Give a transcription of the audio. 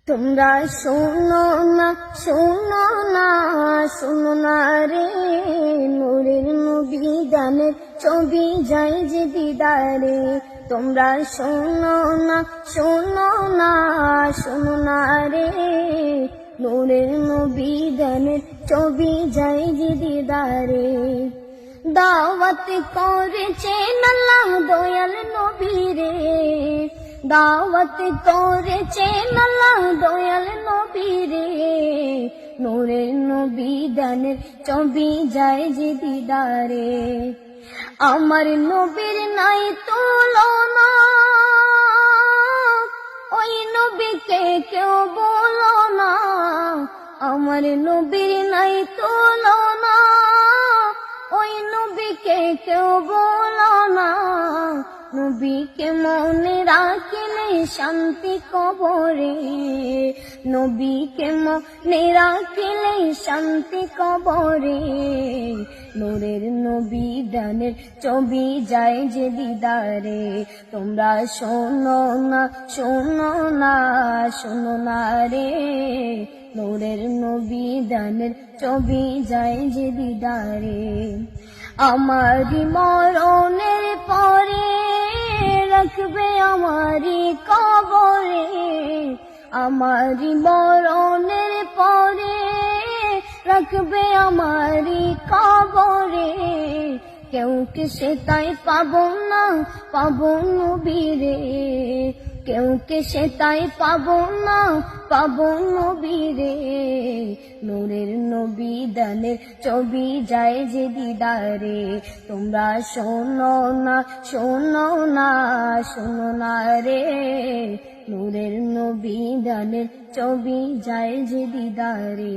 তোমরা শোনো না, শোনো না, শোনো না রে, নূরের নবী দানের ছবি যায় যে দিদারে। তোমরা শোনো না, শোনো না, শোনো না রে, নূরের নবী দানের ছবি যায় যে দিদারে। দাওয়াত করেছেন আল্লাহ দয়াল নবী রে, দাওয়াত করেছেন আল্লাহ দয়াল নবী রে, নূরের নবী দানের ছবি যায় যে দিদারে। আমার নবীর নাই তুলনা, ওই নবীকে কেউ বলো না। আমার নবীর নাই তুলনা, ওই নবীকে কেউ বলো না। নবীকে মনে রাখলে শান্তি কবরে, নবীকে মনে রাখলে শান্তি কবরে। নূরের নবী দানের ছবি যায় যে দিদারে। তোমরা শোনো না, শোনো না, শোনো না রে, নূরের নবী দানের ছবি যায় যে দিদারে। আমারি মরণের পরে রাখবে আমারি কবরে, আমারি মরণের পরে রাখবে আমারি কবরে। কেউ কে সে তাই পাবো না, পাবো নবীরে, কেউ কে সে তাই পাবো না, পাবো নবীরে। নূরের নবী দানের ছবি যায় যে দিদারে। তোমরা শোনো না, শোনো না, শোনো না রে, নূরের নবী দানের ছবি যায় যে দিদারে।